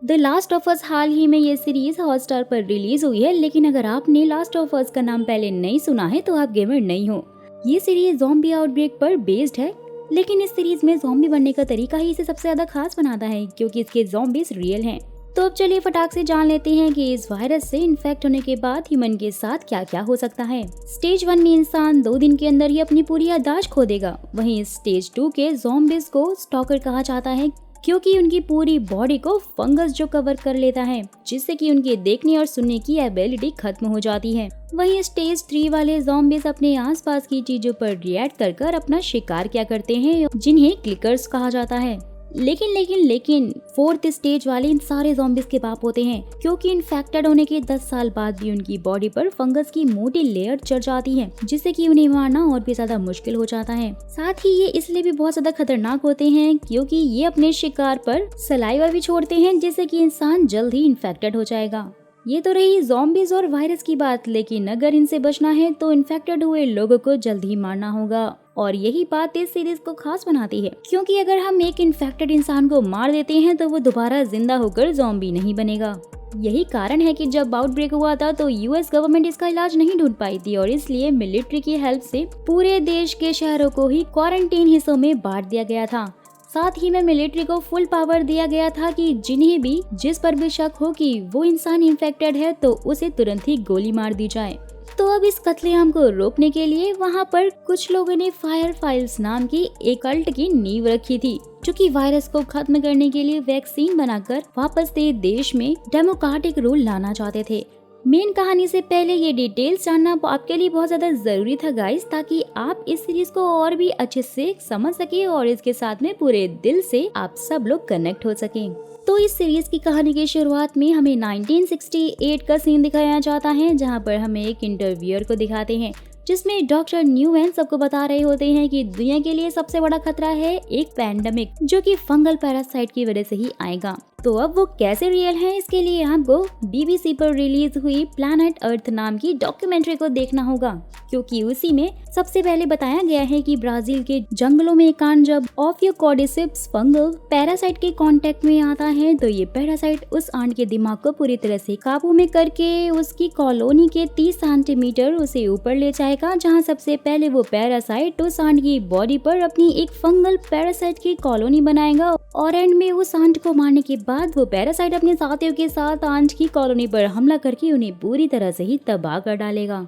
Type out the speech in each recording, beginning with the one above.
The last of us हाल ही में ये series Hotstar पर रिलीज हुई है, लेकिन अगर आपने लास्ट ऑफ अस का नाम पहले नहीं सुना है तो आप गेमर नहीं हो। ये सीरीज ज़ॉम्बी आउटब्रेक पर बेस्ड है, लेकिन इस सीरीज में ज़ॉम्बी बनने का तरीका ही इसे सबसे ज्यादा खास बनाता है क्योंकि इसके ज़ॉम्बीज रियल हैं। तो अब चलिए फटाक से जान लेते हैं कि इस वायरस से इन्फेक्ट होने के बाद ह्यूमन के साथ क्या क्या हो सकता है। स्टेज 1 में इंसान 2 दिन के अंदर ही अपनी पूरी याददाश्त खो देगा। वहीं स्टेज 2 के ज़ॉम्बीज को स्टॉकर कहा जाता है क्योंकि उनकी पूरी बॉडी को फंगस जो कवर कर लेता है, जिससे कि उनके देखने और सुनने की एबिलिटी खत्म हो जाती है। वहीं स्टेज 3 वाले ज़ॉम्बीज अपने आसपास की चीजों पर रिएक्ट कर अपना शिकार क्या करते हैं, जिन्हें क्लिकर्स कहा जाता है। लेकिन 4th स्टेज वाले इन सारे ज़ॉम्बीज के बाप होते हैं क्योंकि इन्फेक्टेड होने के 10 साल बाद भी उनकी बॉडी पर फंगस की मोटी लेयर चढ़ जाती है, जिससे कि उन्हें मारना और भी ज्यादा मुश्किल हो जाता है। साथ ही ये इसलिए भी बहुत ज्यादा खतरनाक होते हैं क्योंकि ये अपने शिकार पर सलाइवा भी छोड़ते हैं, जिससे कि इंसान जल्द ही इन्फेक्टेड हो जाएगा। ये तो रही ज़ॉम्बीज और वायरस की बात, लेकिन अगर इनसे बचना है तो इन्फेक्टेड हुए लोगों को जल्द ही मारना होगा। और यही बात इस सीरीज को खास बनाती है क्योंकि अगर हम एक इन्फेक्टेड इंसान को मार देते हैं तो वो दोबारा जिंदा होकर ज़ॉम्बी नहीं बनेगा। यही कारण है कि जब आउटब्रेक हुआ था तो यूएस गवर्नमेंट इसका इलाज नहीं ढूंढ पाई थी और इसलिए मिलिट्री की हेल्प से पूरे देश के शहरों को ही क्वारंटीन हिस्सों में बांट दिया गया था। साथ ही में मिलिट्री को फुल पावर दिया गया था कि जिन्हें भी जिस पर भी शक हो कि वो इंसान इन्फेक्टेड है तो उसे तुरंत ही गोली मार दी जाए। तो अब इस कत्लेआम को रोकने के लिए वहाँ पर कुछ लोगों ने फायर फाइल्स नाम की एक कल्ट की नींव रखी थी, जो कि वायरस को खत्म करने के लिए वैक्सीन बनाकर वापस से देश में डेमोक्रेटिक रूल लाना चाहते थे। मेन कहानी से पहले ये डिटेल्स जानना आपके लिए बहुत ज्यादा जरूरी था गाइस, ताकि आप इस सीरीज को और भी अच्छे से समझ सके और इसके साथ में पूरे दिल से आप सब लोग कनेक्ट हो सके। तो इस सीरीज की कहानी की शुरुआत में हमें 1968 का सीन दिखाया जाता है, जहां पर हमें एक इंटरव्यूअर को दिखाते हैं जिसमें डॉक्टर न्यूमैन सबको बता रहे होते हैं कि दुनिया के लिए सबसे बड़ा खतरा है एक पैंडेमिक, जो कि फंगल पैरासाइट की वजह से ही आएगा। तो अब वो कैसे रियल है, इसके लिए आपको BBC पर रिलीज हुई प्लैनेट अर्थ नाम की डॉक्यूमेंट्री को देखना होगा, क्योंकि उसी में सबसे पहले बताया गया है कि ब्राजील के जंगलों में एक आंट जब ओफियोकॉर्डिसिप्स फंगल पैरासाइट के कांटेक्ट में आता है तो ये पैरासाइट उस आंट के दिमाग को पूरी तरह से काबू में करके उसकी कॉलोनी के 30 सेंटीमीटर उसे ऊपर ले जाएगा, जहाँ सबसे पहले वो पैरासाइट उस आंट की बॉडी पर अपनी एक फंगल पैरासाइट की कॉलोनी बनाएगा और एंड में उस आंट को मारने के बाद वो पैरासाइट अपने साथियों के साथ आंट की कॉलोनी पर हमला करके उन्हें पूरी तरह से ही तबाह कर डालेगा।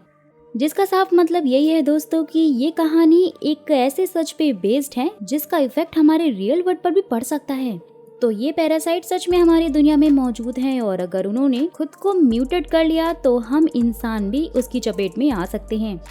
जिसका साफ मतलब यही है दोस्तों कि ये कहानी एक ऐसे सच पे बेस्ड है जिसका इफेक्ट हमारे रियल वर्ल्ड पर भी पड़ सकता है। तो ये पैरासाइट सच में हमारी दुनिया में मौजूद हैं और अगर उन्होंने खुद को म्यूटेट कर लिया तो हम इंसान भी उसकी चपेट में आ सकते हैं।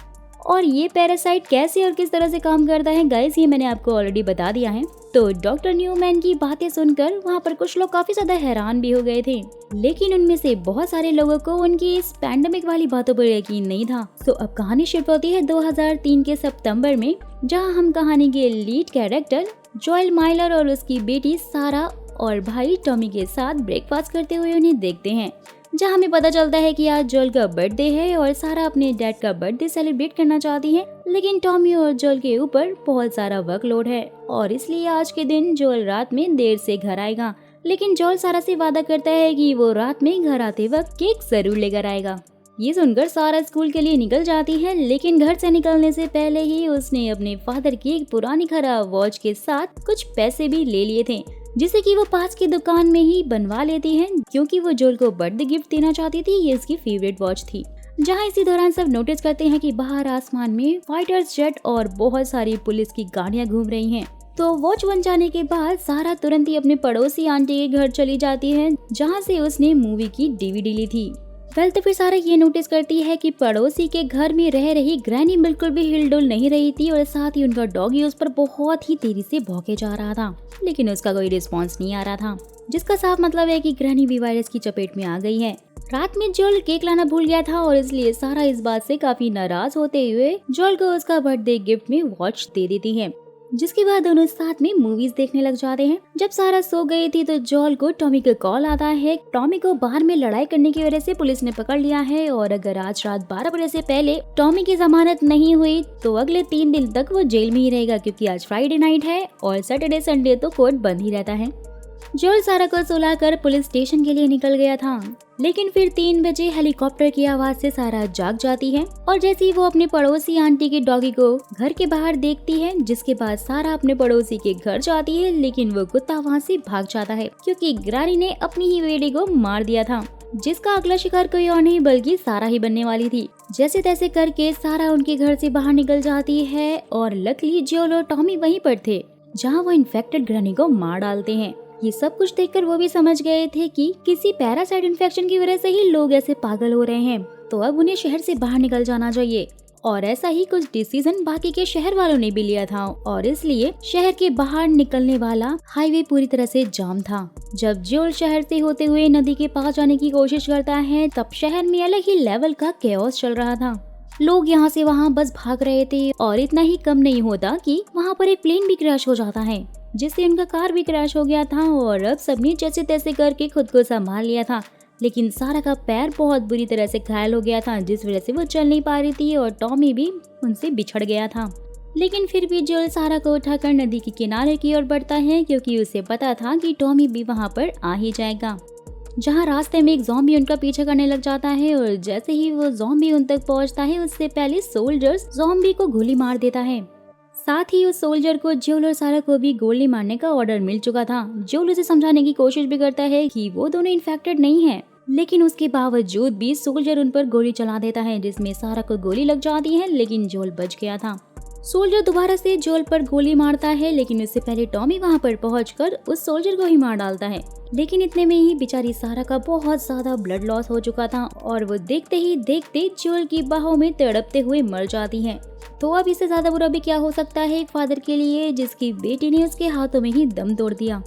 और ये पैरासाइट कैसे और किस तरह से काम करता है गाइस, ये मैंने आपको ऑलरेडी बता दिया है। तो डॉक्टर न्यूमैन की बातें सुनकर वहाँ पर कुछ लोग काफी ज्यादा हैरान भी हो गए थे, लेकिन उनमें से बहुत सारे लोगों को उनकी इस पैंडेमिक वाली बातों पर यकीन नहीं था। तो अब कहानी शिफ्ट होती है 2003 के सितंबर में, जहाँ हम कहानी के लीड कैरेक्टर जोएल माइलर और उसकी बेटी सारा और भाई टॉमी के साथ ब्रेकफास्ट करते हुए उन्हें देखते हैं, जहाँ हमें पता चलता है कि आज जोएल का बर्थडे है और सारा अपने डैड का बर्थडे सेलिब्रेट करना चाहती है, लेकिन टॉमी और जोएल के ऊपर बहुत सारा वर्कलोड है और इसलिए आज के दिन जोएल रात में देर से घर आएगा। लेकिन जोएल सारा से वादा करता है कि वो रात में घर आते वक्त केक जरूर लेकर आएगा। ये सुनकर सारा स्कूल के लिए निकल जाती है, लेकिन घर से निकलने से पहले ही उसने अपने फादर की एक पुरानी खराब वॉच के साथ कुछ पैसे भी ले लिए थे, जिसे कि वो पास की दुकान में ही बनवा लेती है क्योंकि वो जोएल को बर्थडे गिफ्ट देना चाहती थी। ये उसकी फेवरेट वॉच थी। जहाँ इसी दौरान सब नोटिस करते हैं कि बाहर आसमान में फाइटर्स जेट और बहुत सारी पुलिस की गाड़ियाँ घूम रही हैं। तो वॉच बन जाने के बाद सारा तुरंत ही अपने पड़ोसी आंटी के घर चली जाती है, जहाँ से उसने मूवी की DVD ली थी। तो फिर सारा ये नोटिस करती है कि पड़ोसी के घर में रह रही ग्रैनी बिल्कुल भी हिलडुल नहीं रही थी और साथ ही उनका डॉगी उस पर बहुत ही तेजी से भौंके जा रहा था, लेकिन उसका कोई रिस्पॉन्स नहीं आ रहा था, जिसका साफ मतलब है कि ग्रैनी भी वायरस की चपेट में आ गई है। रात में जोएल केक लाना भूल गया था और इसलिए सारा इस बात से काफी नाराज होते हुए जोएल को उसका बर्थडे गिफ्ट में वॉच दे देती है, जिसके बाद दोनों साथ में मूवीज देखने लग जाते हैं। जब सारा सो गई थी तो जोएल को टॉमी का कॉल आता है। टॉमी को बाहर में लड़ाई करने की वजह से पुलिस ने पकड़ लिया है और अगर आज रात 12 बजे से पहले टॉमी की जमानत नहीं हुई तो अगले 3 दिन तक वो जेल में ही रहेगा, क्योंकि आज फ्राइडे नाइट है और सैटरडे संडे तो कोर्ट बंद ही रहता है। जोल सारा को सुलाकर पुलिस स्टेशन के लिए निकल गया था, लेकिन फिर 3 बजे हेलीकॉप्टर की आवाज से सारा जाग जाती है और जैसे ही वो अपने पड़ोसी आंटी के डॉगी को घर के बाहर देखती है, जिसके बाद सारा अपने पड़ोसी के घर जाती है, लेकिन वो कुत्ता वहाँ से भाग जाता है क्योंकि ग्रानी ने अपनी ही बेटी को मार दिया था, जिसका अगला शिकार कोई और नहीं बल्कि सारा ही बनने वाली थी। जैसे तैसे करके सारा उनके घर से बाहर निकल जाती है और लकीली जोल और टॉमी वहीं पर थे, जहाँ वो इन्फेक्टेड ग्रानी को मार डालते हैं। ये सब कुछ देखकर वो भी समझ गए थे कि किसी पैरासाइट इन्फेक्शन की वजह से ही लोग ऐसे पागल हो रहे हैं, तो अब उन्हें शहर से बाहर निकल जाना चाहिए। और ऐसा ही कुछ डिसीजन बाकी के शहर वालों ने भी लिया था और इसलिए शहर के बाहर निकलने वाला हाईवे पूरी तरह से जाम था। जब जोल शहर से होते हुए नदी के पास जाने की कोशिश करता है, तब शहर में अलग ही लेवल का कैओस चल रहा था। लोग यहाँ से वहाँ बस भाग रहे थे और इतना ही कम नहीं होता कि वहाँ पर एक प्लेन भी क्रैश हो जाता है, जिससे उनका कार भी क्रैश हो गया था और अब सबने जैसे तैसे करके खुद को संभाल लिया था। लेकिन सारा का पैर बहुत बुरी तरह से घायल हो गया था, जिस वजह से वो चल नहीं पा रही थी और टॉमी भी उनसे बिछड़ गया था। लेकिन फिर भी जोल सारा को उठाकर नदी के किनारे की ओर बढ़ता है, क्योंकि उसे पता था कि टॉमी भी वहाँ पर आ ही जाएगा। जहाँ रास्ते में एक ज़ॉम्बी उनका पीछा करने लग जाता है और जैसे ही वो ज़ॉम्बी उन तक पहुँचता है, उससे पहले सोल्जर्स ज़ॉम्बी को गोली मार देता है। साथ ही उस सोल्जर को जोल और सारा को भी गोली मारने का ऑर्डर मिल चुका था। जोल उसे समझाने की कोशिश भी करता है कि वो दोनों इन्फेक्टेड नहीं है, लेकिन उसके बावजूद भी सोल्जर उन पर गोली चला देता है, जिसमें सारा को गोली लग जाती है, लेकिन जोल बच गया था। सोल्जर दोबारा से जोल पर गोली मारता है, लेकिन उससे पहले टॉमी वहां पर पहुंचकर उस सोल्जर को ही मार डालता है। लेकिन इतने में ही बेचारी सारा का बहुत ज्यादा ब्लड लॉस हो चुका था और वो देखते ही देखते जोल की बाहों में तड़पते हुए मर जाती है। तो अब इससे ज्यादा बुरा भी क्या हो सकता है एक फादर के लिए, जिसकी बेटी ने उसके हाथों में ही दम तोड़ दिया।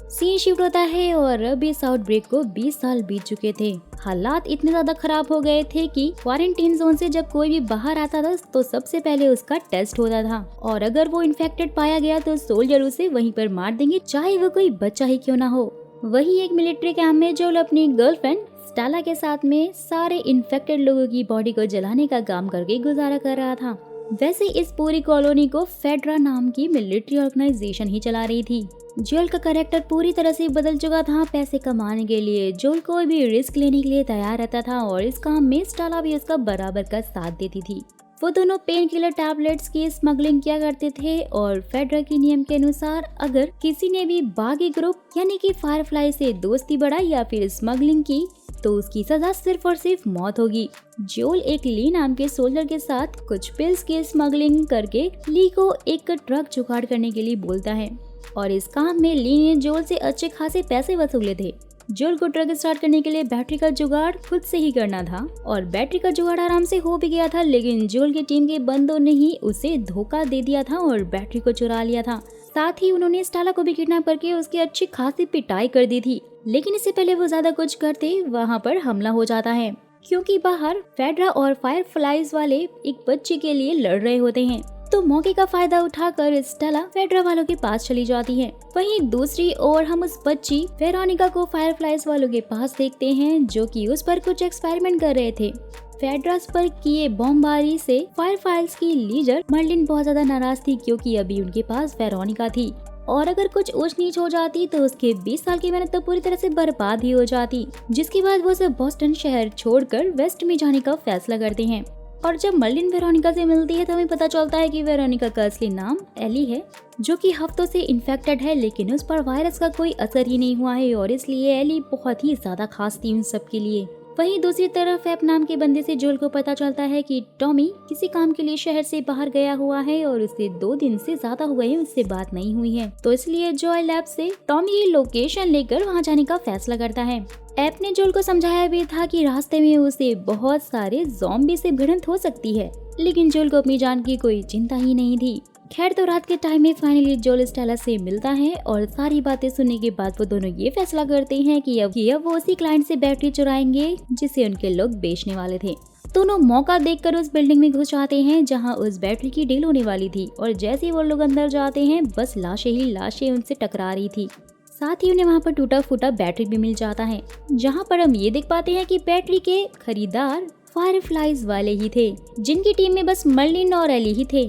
सीन शिफ्ट होता है और अब इस आउटब्रेक को 20 साल बीत चुके थे। हालात इतने ज्यादा खराब हो गए थे कि क्वारंटीन जोन से जब कोई भी बाहर आता था तो सबसे पहले उसका टेस्ट होता था और अगर वो इन्फेक्टेड पाया गया तो सोल्जर उसे वहीं पर मार देंगे, चाहे वो कोई बच्चा ही क्यों ना हो। वही एक मिलिट्री कैंप में जोल अपनी गर्लफ्रेंड स्टेला के साथ में सारे इन्फेक्टेड लोगों की बॉडी को जलाने का काम करके गुजारा कर रहा था। वैसे इस पूरी कॉलोनी को फेडरा नाम की मिलिट्री ऑर्गेनाइजेशन ही चला रही थी। जोल का कैरेक्टर पूरी तरह से बदल चुका था। पैसे कमाने के लिए जोल कोई भी रिस्क लेने के लिए तैयार रहता था और इस काम में स्टेला भी उसका बराबर का साथ देती थी। वो दोनों पेन किलर टैबलेट्स की स्मगलिंग किया करते थे और फेडरा के नियम के अनुसार अगर किसी ने भी बागी ग्रुप यानी कि फायरफ्लाई से दोस्ती बढ़ाई या फिर स्मगलिंग की तो उसकी सजा सिर्फ और सिर्फ मौत होगी। जोल एक ली नाम के सोल्जर के साथ कुछ पिल्स की स्मगलिंग करके ली को एक ट्रक जुगाड़ करने के लिए बोलता है और इस काम में ली ने जोल से अच्छे खासे पैसे वसूले थे। जोल को ट्रक स्टार्ट करने के लिए बैटरी का जुगाड़ खुद से ही करना था और बैटरी का जुगाड़ आराम से हो भी गया था, लेकिन जोल की टीम के बंदों ने ही उसे धोखा दे दिया था और बैटरी को चुरा लिया था। साथ ही उन्होंने स्टेला को भी किडनैप करके उसकी अच्छी खासी पिटाई कर दी थी। लेकिन इससे पहले वो ज्यादा कुछ करते वहाँ पर हमला हो जाता है, क्योंकि बाहर फेडरा और फायरफ्लाइज वाले एक बच्चे के लिए लड़ रहे होते हैं। तो मौके का फायदा उठाकर स्टेला फेडरा वालों के पास चली जाती है। वहीं दूसरी ओर हम उस बच्ची वेरोनिका को फायरफ्लाइज वालों के पास देखते हैं, जो कि उस पर कुछ एक्सपेरिमेंट कर रहे थे। फेडरास पर किए बमबारी से फायरफ्लाइज की लीडर मर्लिन बहुत ज्यादा नाराज थी, क्योंकि अभी उनके पास वेरोनिका थी और अगर कुछ ऊंच नीच हो जाती तो उसके 20 साल की मेहनत तो पूरी तरह से बर्बाद ही हो जाती। जिसके बाद वो सब बोस्टन शहर छोड़कर वेस्ट में जाने का फैसला करते हैं। और जब मर्लिन वेरोनिका से मिलती है तो हमें पता चलता है कि वेरोनिका का असली नाम एली है, जो कि हफ्तों से इन्फेक्टेड है, लेकिन उस पर वायरस का कोई असर ही नहीं हुआ है और इसलिए एली बहुत ही ज्यादा खास थी उन सब के लिए। वहीं दूसरी तरफ एप नाम के बंदे से जोल को पता चलता है कि टॉमी किसी काम के लिए शहर से बाहर गया हुआ है और उससे 2 दिन से ज्यादा हुए हैं उससे बात नहीं हुई है। तो इसलिए जॉय लैब से टॉमी की लोकेशन लेकर वहां जाने का फैसला करता है। एप ने जोल को समझाया भी था कि रास्ते में उसे बहुत सारे ज़ॉम्बी से भिड़ंत हो सकती है, लेकिन जोल को अपनी जान की कोई चिंता ही नहीं थी। खैर, तो रात के टाइम में फाइनली जोल स्टेला से मिलता है और सारी बातें सुनने के बाद वो दोनों ये फैसला करते हैं कि अब वो उसी क्लाइंट से बैटरी चुराएंगे जिसे उनके लोग बेचने वाले थे। दोनों मौका देखकर उस बिल्डिंग में घुस जाते हैं जहां उस बैटरी की डील होने वाली थी और जैसे ही वो लोग अंदर जाते हैं बस लाशें ही लाशें उनसे टकरा रही थी। साथ ही उन्हें वहां पर टूटा फूटा बैटरी भी मिल जाता है, जहां पर हम ये देख पाते हैं कि बैटरी के खरीदार फायरफ्लाइज वाले ही थे, जिनकी टीम में बस मर्लिन और एली ही थे।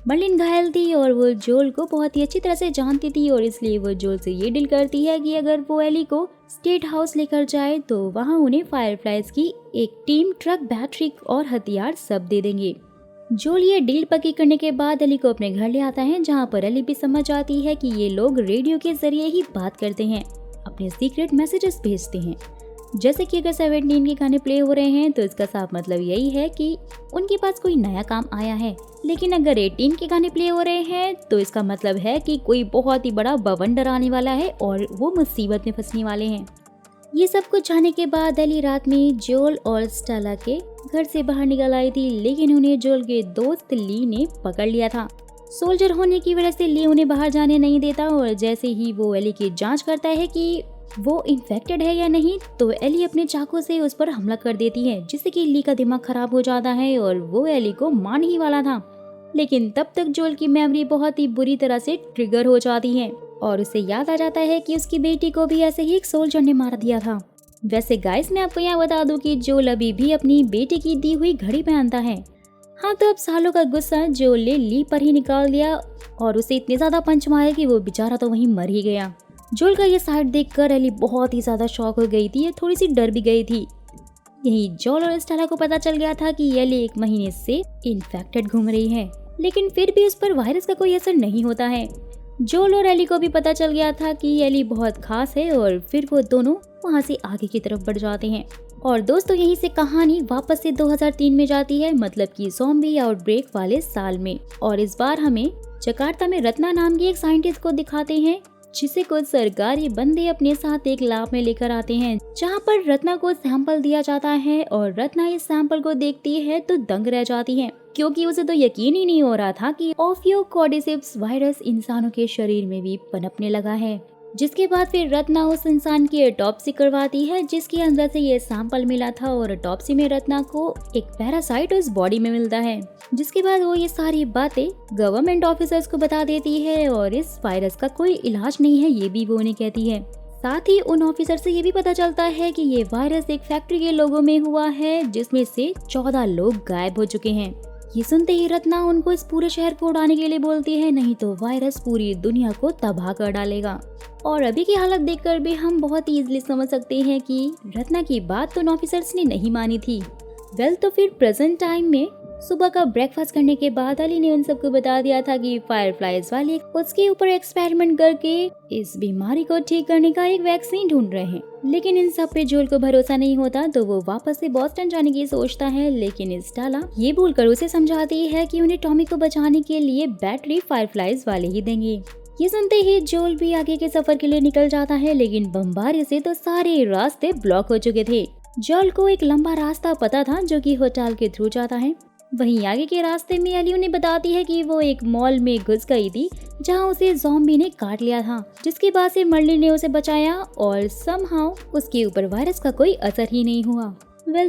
मर्लिन घायल थी और वो जोल को बहुत ही अच्छी तरह से जानती थी और इसलिए वो जोल से ये डील करती है कि अगर वो एली को स्टेट हाउस लेकर जाए तो वहाँ उन्हें फायरफ्लाइज की एक टीम, ट्रक, बैटरी और हथियार सब दे देंगे। जोल ये डील पक्की करने के बाद एली को अपने घर ले आता है, जहाँ पर एली भी समझ जाती है कि ये लोग रेडियो के जरिए ही बात करते हैं, अपने सीक्रेट मैसेजेस भेजते हैं। जैसे कि अगर 17 के गाने प्ले हो रहे हैं तो इसका साफ मतलब यही है कि उनके पास कोई नया काम आया है, लेकिन अगर 18 के गाने प्ले हो रहे हैं तो इसका मतलब है कि कोई बहुत ही बड़ा बवंडर आने वाला है और वो मुसीबत में फंसने वाले हैं। ये सब कुछ जाने के बाद एली रात में जोल और स्टेला के घर से बाहर निकल आई थी, लेकिन उन्हें जोल के दोस्त ली ने पकड़ लिया था। सोल्जर होने की वजह से ली उन्हें बाहर जाने नहीं देता और जैसे ही वो एली की जांच करता है कि वो इन्फेक्टेड है या नहीं तो एली अपने चाकू से उस पर हमला कर देती है, जिससे कि ली का दिमाग खराब हो जाता है और वो एली को मारने ही वाला था। लेकिन तब तक जोल की मेमोरी बहुत ही बुरी तरह से ट्रिगर हो जाती है और उसे याद आ जाता है कि उसकी बेटी को भी ऐसे ही एक सोल्जर ने मार दिया था। वैसे गाइस, मैं आपको यहाँ बता दूं कि जोल अभी भी अपनी बेटी की दी हुई घड़ी पहनता है। हाँ, तो अब सालों का गुस्सा जोल ने ली पर ही निकाल दिया और उसे इतने ज्यादा पंच मारे कि वो बेचारा तो वहीं मर ही गया। जोल का ये साइड देखकर एली बहुत ही ज्यादा शॉक हो गई थी, थोड़ी सी डर भी गई थी। यही जोल और स्टेला को पता चल गया था कि एली 1 महीने से इन्फेक्टेड घूम रही है, लेकिन फिर भी उस पर वायरस का कोई असर नहीं होता है। जोल और एली को भी पता चल गया था कि एली बहुत खास है और फिर वो दोनों वहाँ से आगे की तरफ बढ़ जाते हैं। और दोस्तों, यहीं से कहानी वापस से 2003 में जाती है, मतलब कि ज़ॉम्बी आउटब्रेक वाले साल में। और इस बार हमें जकार्ता में रत्ना नाम की एक साइंटिस्ट को दिखाते हैं, जिसे कुछ सरकारी बंदे अपने साथ एक लैब में लेकर आते हैं, जहां पर रत्ना को सैंपल दिया जाता है। और रत्ना इस सैंपल को देखती है तो दंग रह जाती है, क्योंकि उसे तो यकीन ही नहीं हो रहा था कि ओफियोकॉर्डिसिप्स वायरस इंसानों के शरीर में भी पनपने लगा है। जिसके बाद फिर रत्ना उस इंसान की ऑटोप्सी करवाती है, जिसके अंदर से ये सैंपल मिला था और ऑटोप्सी में रत्ना को एक पैरासाइट उस बॉडी में मिलता है। जिसके बाद वो ये सारी बातें गवर्नमेंट ऑफिसर्स को बता देती है और इस वायरस का कोई इलाज नहीं है, ये भी वो उन्हें कहती है। साथ ही उन ऑफिसर से ये भी पता चलता है कि ये वायरस एक फैक्ट्री के लोगों में हुआ है, जिसमें से 14 लोग गायब हो चुके हैं। ये सुनते ही रत्ना उनको इस पूरे शहर को उड़ाने के लिए बोलती है, नहीं तो वायरस पूरी दुनिया को तबाह कर डालेगा। और अभी की हालत देखकर भी हम बहुत इजीली समझ सकते हैं कि रत्ना की बात तो उन ऑफिसर्स ने नहीं मानी थी। तो फिर प्रेजेंट टाइम में सुबह का ब्रेकफास्ट करने के बाद अली ने उन सबको बता दिया था कि फायरफ्लाइज वाले उसके ऊपर एक्सपेरिमेंट करके इस बीमारी को ठीक करने का एक वैक्सीन ढूंढ रहे हैं। लेकिन इन सब पे जोल को भरोसा नहीं होता, तो वो वापस से बॉस्टन जाने की सोचता है। लेकिन स्टेला ये भूलकर उसे समझाती है कि उन्हें टॉमी को बचाने के लिए बैटरी फायरफ्लाइज वाले ही देंगे। ये सुनते ही जोल भी आगे के सफर के लिए निकल जाता है, लेकिन बमबारी से तो सारे रास्ते ब्लॉक हो चुके थे। जोल को एक लंबा रास्ता पता था जो कि होटल के थ्रू जाता है। वहीं आगे के रास्ते में अली उन्हें बताती है कि वो एक मॉल में घुस गई थी, जहां उसे ज़ॉम्बी ने काट लिया था, जिसके बाद से मर्लिन ने उसे बचाया और समहाउ उसके ऊपर वायरस का कोई असर ही नहीं हुआ।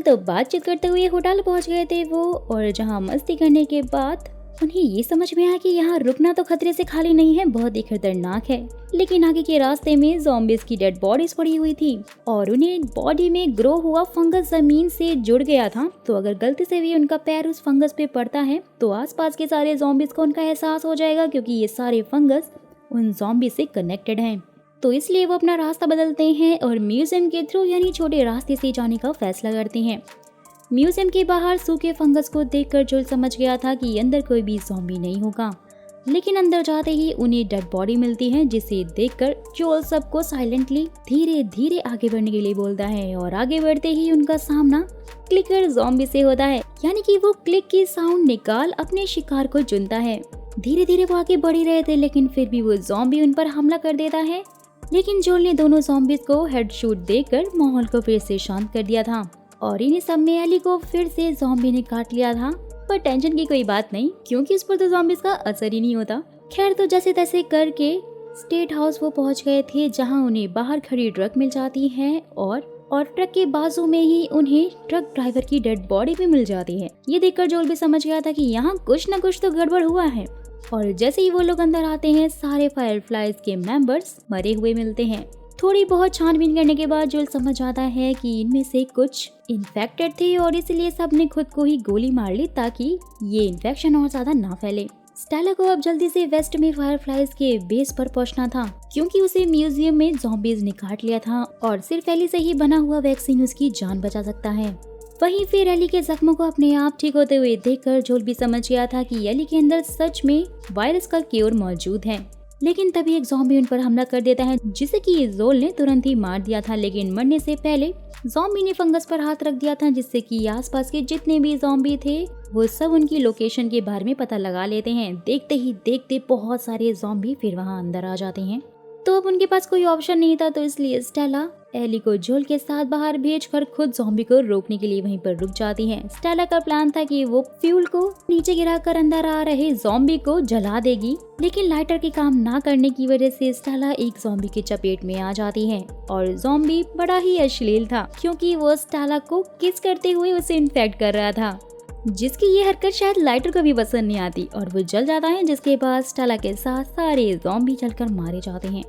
तो बातचीत करते हुए होटल पहुंच गए थे वो, और जहां मस्ती करने के बाद उन्हें ये समझ में आया कि यहाँ रुकना तो खतरे से खाली नहीं है, बहुत ही खतरनाक है। लेकिन आगे के रास्ते में ज़ॉम्बीज़ की डेड बॉडीज पड़ी हुई थी और उन्हें बॉडी में ग्रो हुआ फंगस जमीन से जुड़ गया था, तो अगर गलती से भी उनका पैर उस फंगस पे पड़ता है तो आसपास के सारे ज़ॉम्बीज़ को उनका एहसास हो जाएगा, क्योंकि ये सारे फंगस उन ज़ॉम्बी से कनेक्टेड हैं। तो इसलिए वो अपना रास्ता बदलते हैं और म्यूजियम के थ्रू यानी छोटे रास्ते से जाने का फैसला करते हैं। म्यूजियम के बाहर सूखे फंगस को देखकर जोल समझ गया था कि अंदर कोई भी ज़ॉम्बी नहीं होगा, लेकिन अंदर जाते ही उन्हें डेड बॉडी मिलती है, जिसे देखकर जोल सबको साइलेंटली धीरे धीरे आगे बढ़ने के लिए बोलता है। और आगे बढ़ते ही उनका सामना क्लिकर ज़ॉम्बी से होता है, यानी कि वो क्लिक की साउंड निकाल अपने शिकार को चुनता है। धीरे धीरे वो आगे बढ़ ही रहे थे, लेकिन फिर भी वो ज़ॉम्बी उन पर हमला कर देता है। लेकिन जोल ने दोनों ज़ॉम्बीज़ को हेडशॉट देकर माहौल को फिर से शांत कर दिया था। और इन्हीं सब में एली को फिर से ज़ॉम्बी ने काट लिया था, पर टेंशन की कोई बात नहीं, क्योंकि उस पर तो ज़ॉम्बीज़ का असर ही नहीं होता। खैर, तो जैसे तैसे करके स्टेट हाउस वो पहुंच गए थे, जहां उन्हें बाहर खड़ी ट्रक मिल जाती है और ट्रक के बाजू में ही उन्हें ट्रक ड्राइवर की डेड बॉडी भी मिल जाती है। ये देखकर जोल भी समझ गया था कि यहाँ कुछ न कुछ तो गड़बड़ हुआ है। और जैसे ही वो लोग अंदर आते हैं, सारे फायरफ्लाइज के मेंबर्स मरे हुए मिलते हैं। थोड़ी बहुत छानबीन करने के बाद जोल समझ आता है कि इनमें से कुछ इन्फेक्टेड थे और इसलिए सब ने खुद को ही गोली मार ली, ताकि ये इन्फेक्शन और ज्यादा ना फैले। स्टेला को अब जल्दी से वेस्ट में फायरफ्लाइज के बेस पर पहुंचना था, क्योंकि उसे म्यूजियम में ज़ॉम्बीज ने काट लिया था और सिर्फ एली से ही बना हुआ वैक्सीन उसकी जान बचा सकता है। वहीं फिर एली के जख्मों को अपने आप ठीक होते हुए देखकर जोल भी समझ गया था कि एली के अंदर सच में वायरस का क्योर मौजूद है। लेकिन तभी एक ज़ॉम्बी उन पर हमला कर देता है, जिसे कि जोल ने तुरंत ही मार दिया था। लेकिन मरने से पहले ज़ॉम्बी ने फंगस पर हाथ रख दिया था, जिससे कि आसपास के जितने भी ज़ॉम्बी थे वो सब उनकी लोकेशन के बारे में पता लगा लेते हैं। देखते ही देखते बहुत सारे ज़ॉम्बी फिर वहां अंदर आ जाते हैं। तो अब उनके पास कोई ऑप्शन नहीं था, तो इसलिए स्टेला एली को जोल के साथ बाहर भेजकर खुद ज़ॉम्बी को रोकने के लिए वहीं पर रुक जाती है। स्टेला का प्लान था कि वो फ्यूल को नीचे गिराकर अंदर आ रहे ज़ॉम्बी को जला देगी, लेकिन लाइटर के काम ना करने की वजह से स्टेला एक ज़ॉम्बी के चपेट में आ जाती है और ज़ॉम्बी बड़ा ही अश्लील था, क्योंकि वो स्टेला को किस करते हुए उसे इन्फेक्ट कर रहा था, जिसकी ये हरकत शायद लाइटर को भी पसंद नहीं आती और वो जल जाता है, जिसके बाद स्टेला के साथ सारे ज़ॉम्बी जलकर मारे जाते हैं।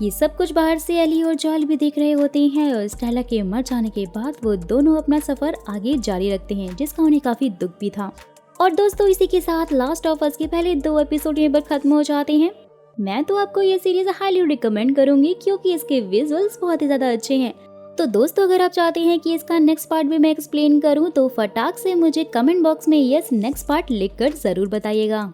ये सब कुछ बाहर से एली और जोल भी देख रहे होते हैं और स्टेला के मर जाने के बाद वो दोनों अपना सफर आगे जारी रखते हैं, जिसका उन्हें काफी दुख भी था। और दोस्तों, इसी के साथ लास्ट ऑफ अस के पहले 2 एपिसोड यहाँ पर खत्म हो जाते हैं। मैं तो आपको ये सीरीज हाईली रिकमेंड करूंगी, क्योंकि इसके विजुअल्स बहुत ही ज्यादा अच्छे हैं। तो दोस्तों, अगर आप चाहते हैं कि इसका नेक्स्ट पार्ट भी मैं एक्सप्लेन करूं, तो फटाक से मुझे कमेंट बॉक्स में यस नेक्स्ट पार्ट लिखकर जरूर बताइएगा।